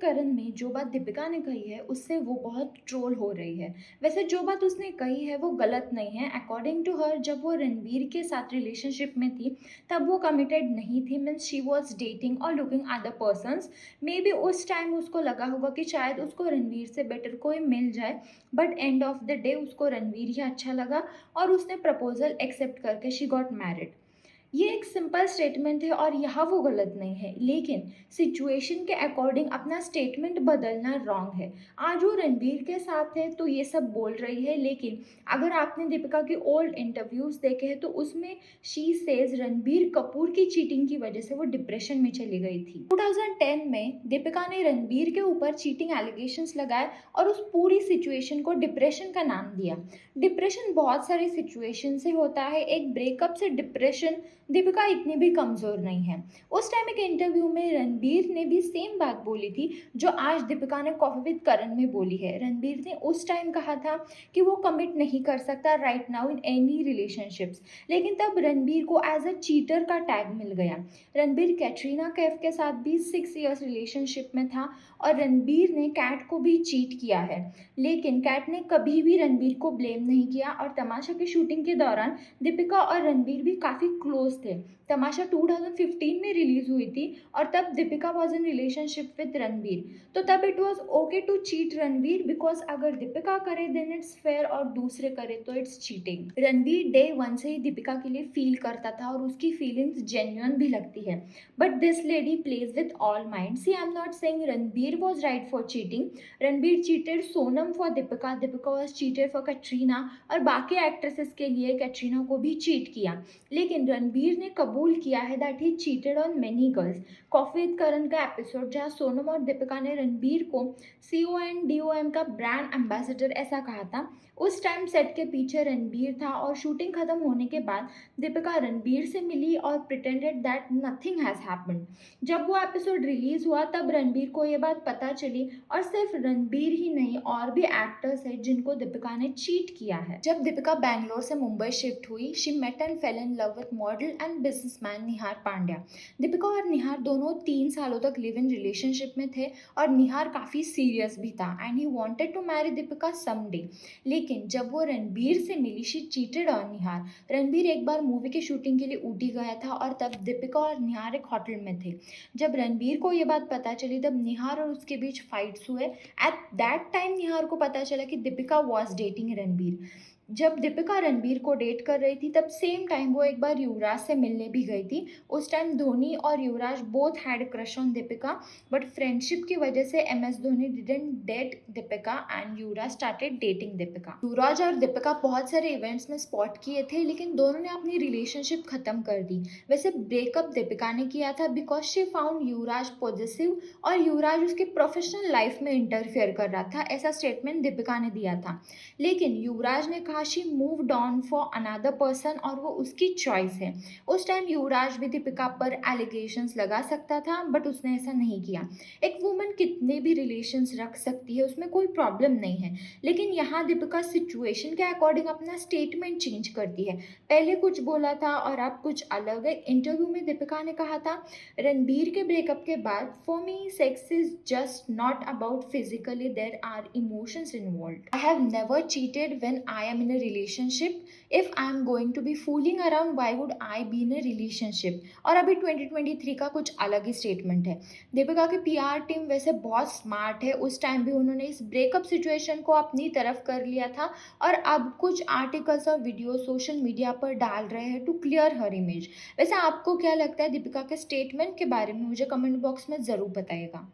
करण में जो बात दीपिका ने कही है उससे वो बहुत ट्रोल हो रही है। वैसे जो बात उसने कही है वो गलत नहीं है। अकॉर्डिंग टू हर जब वो रणबीर के साथ रिलेशनशिप में थी तब वो कमिटेड नहीं थी, मीन्स शी वॉज डेटिंग और looking other persons. May be उस टाइम उसको लगा होगा कि शायद उसको रणवीर से बेटर कोई मिल जाए, but end of the day उसको रणवीर ही अच्छा लगा और उसने प्रपोजल एक्सेप्ट करके शी गॉट मैरिड। ये एक सिंपल स्टेटमेंट है और यहाँ वो गलत नहीं है, लेकिन सिचुएशन के अकॉर्डिंग अपना स्टेटमेंट बदलना रॉन्ग है। आज वो रणबीर के साथ है तो ये सब बोल रही है, लेकिन अगर आपने दीपिका की ओल्ड इंटरव्यूज देखे हैं तो उसमें शी सेज रणबीर कपूर की चीटिंग की वजह से वो डिप्रेशन में चली गई थी। 2010 में दीपिका ने रणबीर के ऊपर चीटिंग एलिगेशंस लगाए और उस पूरी सिचुएशन को डिप्रेशन का नाम दिया। डिप्रेशन बहुत सारी सिचुएशन से होता है, एक ब्रेकअप से डिप्रेशन दीपिका इतनी भी कमज़ोर नहीं है। उस टाइम एक इंटरव्यू में रणबीर ने भी सेम बात बोली थी जो आज दीपिका ने कॉफी विद करण में बोली है। रणबीर ने उस टाइम कहा था कि वो कमिट नहीं कर सकता right now in any relationships, लेकिन तब रणबीर को एज अ चीटर का टैग मिल गया। रणबीर कैटरीना कैफ के साथ भी 6 इयर्स रिलेशनशिप में था और रणबीर ने कैट को भी चीट किया है, लेकिन कैट ने कभी भी रणबीर को ब्लेम नहीं किया और तमाशा की शूटिंग के दौरान दीपिका और रणबीर भी काफ़ी क्लोज थे। तमाशा 2015 में रिलीज हुई थी और तब Deepika was in relationship with Ranbir, तो तब it was okay to cheat Ranbir because अगर दीपिका करे देन इट्स फेयर और दूसरे करे तो it's cheating. Ranbir day one से ही दीपिका के लिए फील करता था और उसकी फीलिंग्स जेन्युइन भी लगती है, but this lady plays with all mind. See I am not saying Ranbir was right for cheating. Ranbir cheated Sonam for Deepika, Deepika was cheated for Katrina और बाकी एक्ट्रेसेस के लिए कैटरीना को भी चीट किया, लेकिन रणबीर ने कबूल किया है that he cheated on many girls. Coffee with Karan का एपिसोड जहाँ सोनम और दीपिका ने रणबीर को CONDOM का ब्रांड एम्बेसडर ऐसा कहा था, उस टाइम सेट के पीछे रणबीर था और शूटिंग खत्म होने के बाद दीपिका रणबीर से मिली और pretended that nothing has happened. जब वो एपिसोड रिलीज हुआ तब रणबीर को ये बात पता चली और सिर्फ रणबीर ही नहीं और भी एक्टर्स हैं जिनको दीपिका ने चीट किया है। जब दीपिका बैंगलोर से मुंबई शिफ्ट हुई she met and fell in love with model and businessman Nihar Pandya. Deepika और निहार दोनों 3 सालों तक लिव इन रिलेशनशिप में थे और निहार काफ़ी सीरियस भी था and he wanted to marry Deepika someday. लेकिन जब वो रणबीर से मिली she cheated on Nihar. Ranbir एक बार मूवी की शूटिंग के लिए ऊटी गया था और तब दीपिका और निहार एक होटल में थे। जब रणबीर को ये बात पता चली तब निहार और उसके बीच फाइट्स हुए। एट दैट टाइम निहार को पता चला कि दीपिका वॉज डेटिंग रणबीर। जब दीपिका रणबीर को डेट कर रही थी तब सेम टाइम वो एक बार युवराज से मिलने भी गई थी। उस टाइम धोनी और Yuvraj both had crush on Deepika, but friendship की वजह से MS Dhoni didn't date Deepika and Yuvraj started dating Deepika. Yuvraj और दीपिका बहुत सारे इवेंट्स में स्पॉट किए थे, लेकिन दोनों ने अपनी रिलेशनशिप खत्म कर दी। वैसे ब्रेकअप दीपिका ने किया था because she found Yuvraj positive और युवराज उसके प्रोफेशनल लाइफ में इंटरफेयर कर रहा था, ऐसा स्टेटमेंट दीपिका ने दिया था। लेकिन युवराज ने कहा she moved on for another person और वो उसकी चॉइस है। उस टाइम युवराज भी दीपिका पर एलिगेशंस लगा सकता था बट उसने ऐसा नहीं किया। एक वुमन कितने भी रिलेशंस रख सकती है, उसमें कोई प्रॉब्लम नहीं है, लेकिन यहाँ दीपिका सिचुएशन के अकॉर्डिंग अपना स्टेटमेंट चेंज करती है। पहले कुछ बोला था और अब कुछ अलग है। इंटरव्यू में दीपिका ने कहा था रणबीर के ब्रेकअप के बाद for me sex is just not about physically, there are emotions involve. I have never cheated when I am in a relationship. If I am going to be fooling around why would I be in a relationship. और अभी 2023 का कुछ अलग ही statement है। दीपिका की PR team वैसे बहुत smart है, उस टाइम भी उन्होंने इस ब्रेकअप सिचुएशन को अपनी तरफ कर लिया था और अब कुछ आर्टिकल्स और वीडियो सोशल मीडिया पर डाल रहे हैं टू क्लियर हर इमेज। वैसे आपको क्या लगता है दीपिका के स्टेटमेंट के बारे में, मुझे कमेंट बॉक्स में ज़रूर बताइएगा।